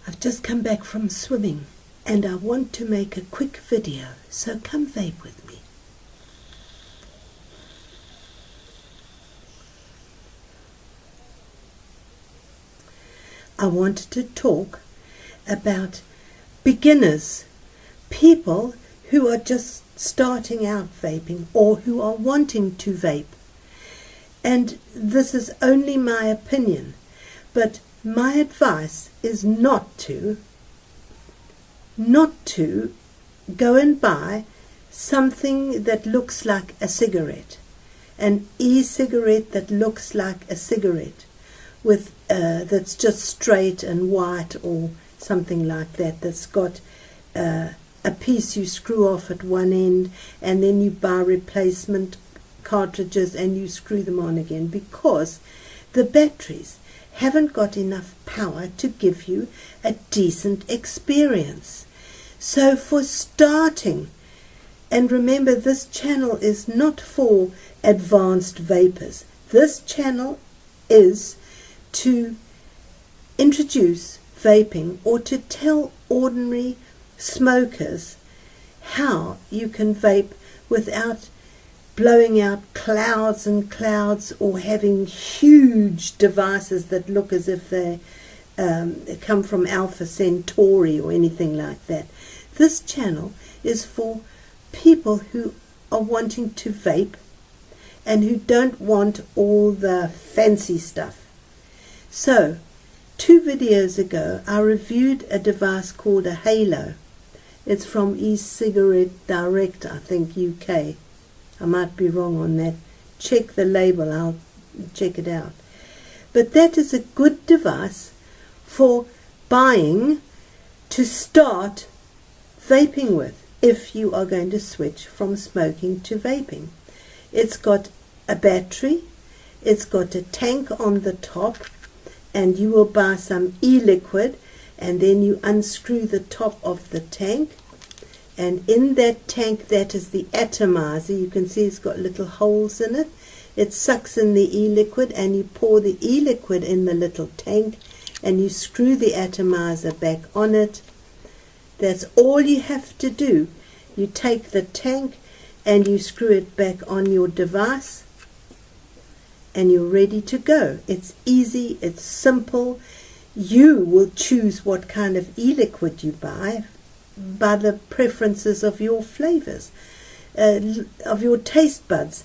I've just come back from swimming and I want to make a quick video, so come vape with me. I wanted to talk about beginners, people who are just starting out vaping or who are wanting to vape. And this is only my opinion, but my advice is not to go and buy something that looks like a cigarette, an e-cigarette that looks like a cigarette, with that's just straight and white or something like that, that's got a piece you screw off at one end and then you buy replacement cartridges and you screw them on again, because the batteries haven't got enough power to give you a decent experience. So for starting, and remember, this channel is not for advanced vapors. This channel is to introduce vaping, or to tell ordinary smokers how you can vape without blowing out clouds and clouds, or having huge devices that look as if they come from Alpha Centauri or anything like that. This channel is for people who are wanting to vape and who don't want all the fancy stuff. So 2 videos ago I reviewed a device called a Halo. It's from e-cigarette direct, I think, UK. I might be wrong on that. Check the label, I'll check it out. But that is a good device for buying to start vaping with, if you are going to switch from smoking to vaping. It's got a battery, it's got a tank on the top, and you will buy some e-liquid, and then you unscrew the top of the tank, and in that tank, that is the atomizer. You can see it's got little holes in it. It sucks in the e-liquid, and you pour the e-liquid in the little tank and you screw the atomizer back on it. That's all you have to do. You take the tank and you screw it back on your device and you're ready to go. It's easy, it's simple. You will choose what kind of e-liquid you buy by the preferences of your flavors, of your taste buds.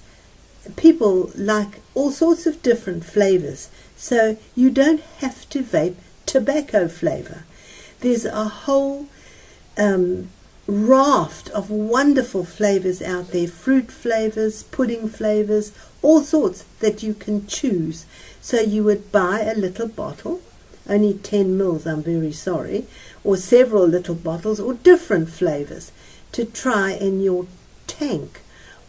People like all sorts of different flavors, so you don't have to vape tobacco flavor. There's a whole raft of wonderful flavors out there, fruit flavors, pudding flavors, all sorts that you can choose. So you would buy a little bottle, only 10 mils, I'm very sorry, or several little bottles, or different flavors to try in your tank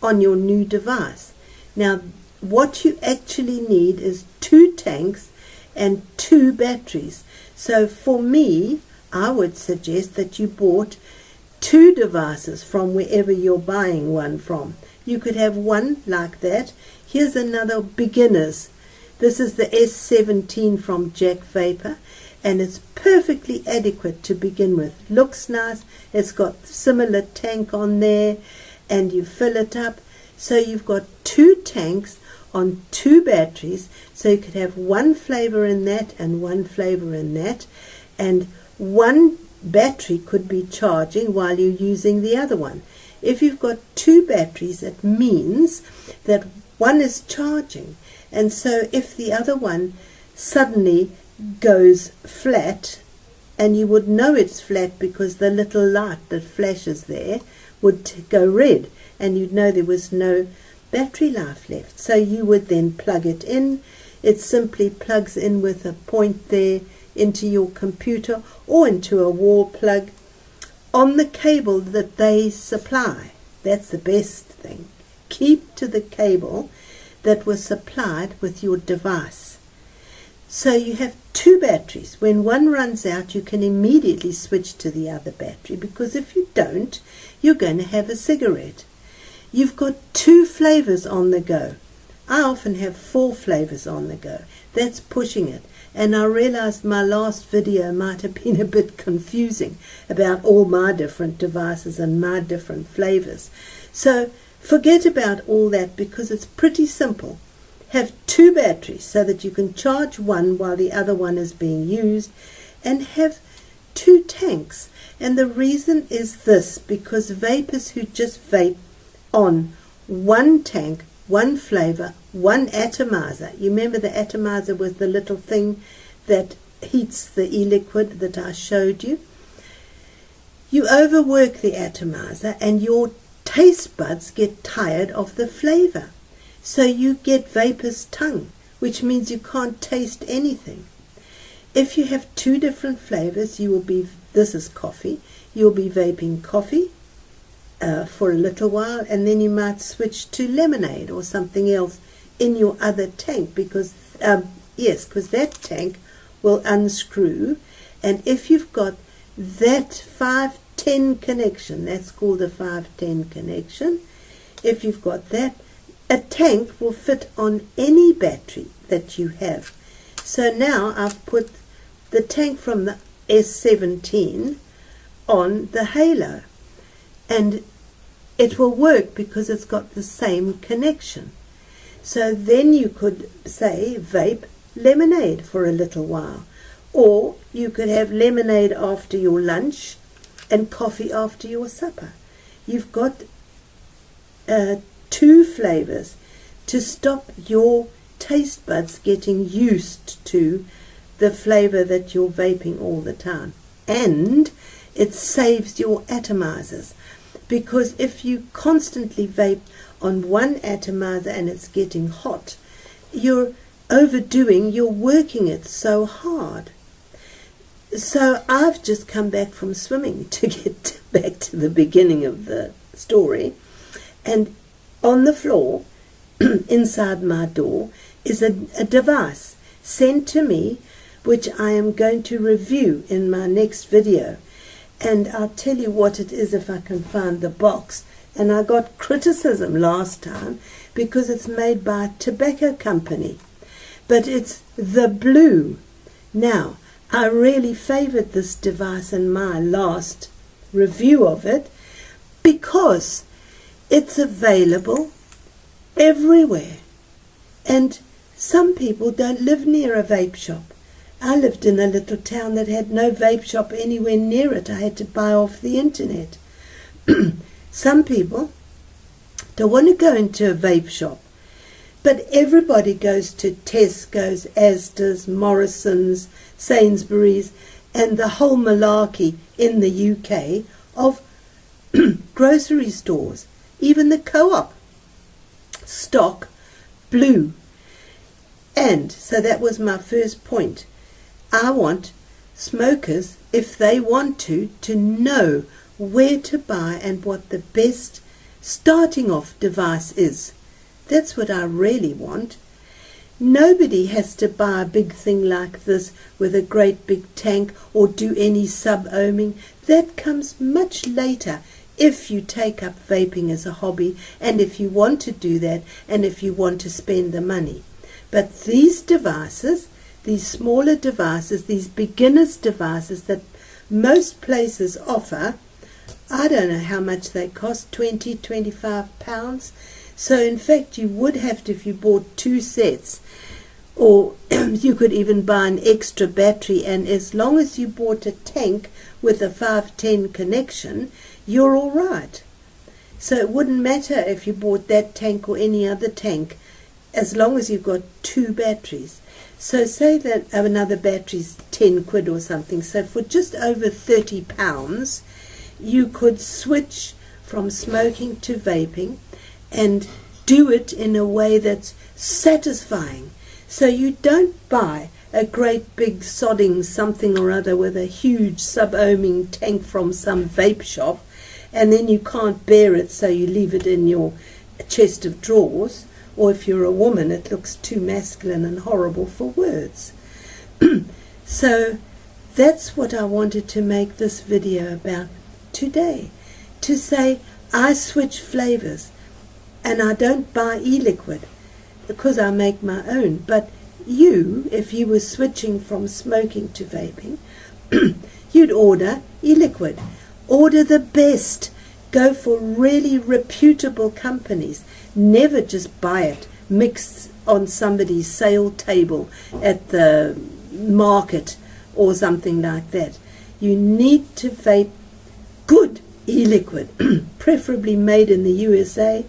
on your new device. Now, what you actually need is 2 tanks and 2 batteries. So for me, I would suggest that you bought 2 devices from wherever you're buying one from. You could have one like that. Here's another beginner's. This is the S17 from Jack Vapor, and it's perfectly adequate to begin with. Looks nice. It's got similar tank on there, and you fill it up. So you've got 2 tanks on 2 batteries, so you could have 1 flavor in that and 1 flavor in that, and 1 battery could be charging while you're using the other one. If you've got 2 batteries, it means that one is charging, and so if the other one suddenly goes flat, and you would know it's flat because the little light that flashes there would go red, and you'd know there was no battery life left. So you would then plug it in. It simply plugs in with a point there into your computer or into a wall plug on the cable that they supply. That's the best thing. Keep to the cable that was supplied with your device. So you have 2 batteries. When one runs out, you can immediately switch to the other battery, because if you don't, you're going to have a cigarette. You've got 2 flavors on the go. I often have 4 flavors on the go. That's pushing it. and I realized my last video might have been a bit confusing about all my different devices and my different flavors. So forget about all that, because it's pretty simple. Have 2 batteries so that you can charge one while the other one is being used, and have 2 tanks. And the reason is this, because vapors who just vape on one tank, one flavor, one atomizer. You remember the atomizer was the little thing that heats the e-liquid that I showed you? You overwork the atomizer and your taste buds get tired of the flavor. So you get vapor's tongue, which means you can't taste anything. If you have 2 different flavors, you will be, this is coffee, you'll be vaping coffee for a little while, and then you might switch to lemonade or something else in your other tank, because because that tank will unscrew, and if you've got that 510 connection, that's called a 510 connection, if you've got that, a tank will fit on any battery that you have. So now I've put the tank from the S17 on the Halo, and it will work because it's got the same connection. So then you could say vape lemonade for a little while, or you could have lemonade after your lunch and coffee after your supper. You've got 2 flavors to stop your taste buds getting used to the flavor that you're vaping all the time. And it saves your atomizers, because if you constantly vape on one atomizer and it's getting hot, you're overdoing, you're working it so hard. So I've just come back from swimming, to get back to the beginning of the story, and on the floor inside my door is a device sent to me, which I am going to review in my next video. And I'll tell you what it is if I can find the box. And I got criticism last time because it's made by a tobacco company, but it's the Blue. Now, I really favored this device in my last review of it because it's available everywhere, and some people don't live near a vape shop. I lived in a little town that had no vape shop anywhere near it. I had to buy off the internet. Some people don't want to go into a vape shop, but everybody goes to Tesco's, Asda's, Morrison's, Sainsbury's, and the whole malarkey in the UK of grocery stores. Even the Co-op stock Blue. And so that was my first point. I want smokers, if they want to know where to buy and what the best starting off device is. That's what I really want. Nobody has to buy a big thing like this with a great big tank or do any sub-ohming. That comes much later if you take up vaping as a hobby, and if you want to do that, and if you want to spend the money. But these devices, these smaller devices, these beginners devices that most places offer, I don't know how much they cost, 20, 25 pounds. So in fact you would have to, if you bought 2 sets, or you could even buy an extra battery, and as long as you bought a tank with a 510 connection, you're all right. So it wouldn't matter if you bought that tank or any other tank, as long as you've got 2 batteries. So say that another battery's 10 quid or something, so for just over 30 pounds you could switch from smoking to vaping and do it in a way that's satisfying. So you don't buy a great big sodding something or other with a huge sub-ohming tank from some vape shop, and then you can't bear it, so you leave it in your chest of drawers, or if you're a woman it looks too masculine and horrible for words. So that's what I wanted to make this video about today, to say I switch flavors and I don't buy e-liquid because I make my own, but if you were switching from smoking to vaping, you'd order e-liquid. Order the best. Go for really reputable companies. Never just buy it mixed on somebody's sale table at the market or something like that. You need to vape good e-liquid, preferably made in the USA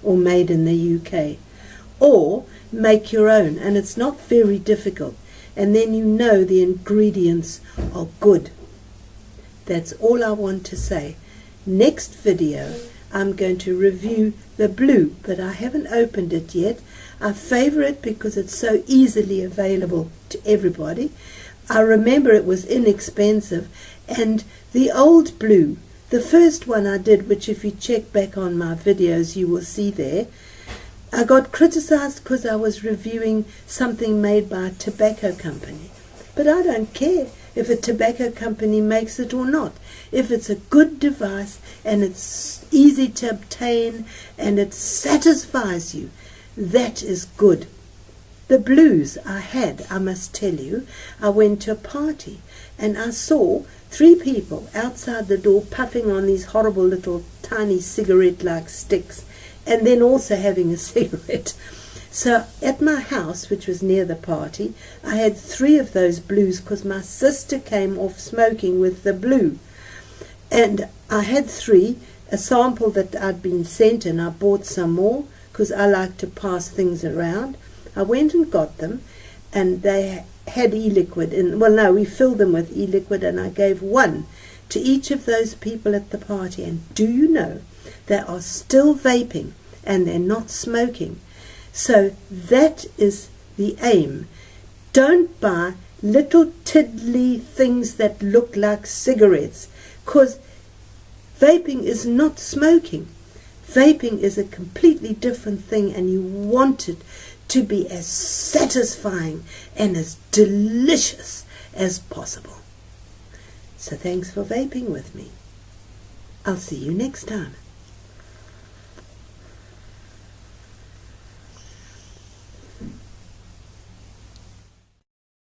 or made in the UK. Or make your own, and it's not very difficult. And then you know the ingredients are good. That's all I want to say. Next video, I'm going to review the blue, but I haven't opened it yet. I favor it because it's so easily available to everybody. I remember it was inexpensive, and the old blue, the first one I did, which if you check back on my videos you will see there, I got criticized because I was reviewing something made by a tobacco company. But I don't care if a tobacco company makes it or not. If it's a good device and it's easy to obtain and it satisfies you, that is good. The blues I must tell you, I went to a party and I saw 3 people outside the door puffing on these horrible little tiny cigarette-like sticks and then also having a cigarette. So at my house, which was near the party, I had 3 of those blues because my sister came off smoking with the blue. And I had 3, a sample that I'd been sent, and I bought some more because I like to pass things around. I went and got them, and they had e-liquid in. Well, no, we filled them with e-liquid, and I gave 1 to each of those people at the party. And do you know, they are still vaping, and they're not smoking. So that is the aim. Don't buy little tiddly things that look like cigarettes, because vaping is not smoking. Vaping is a completely different thing, and you want it to be as satisfying and as delicious as possible. So thanks for vaping with me. I'll see you next time.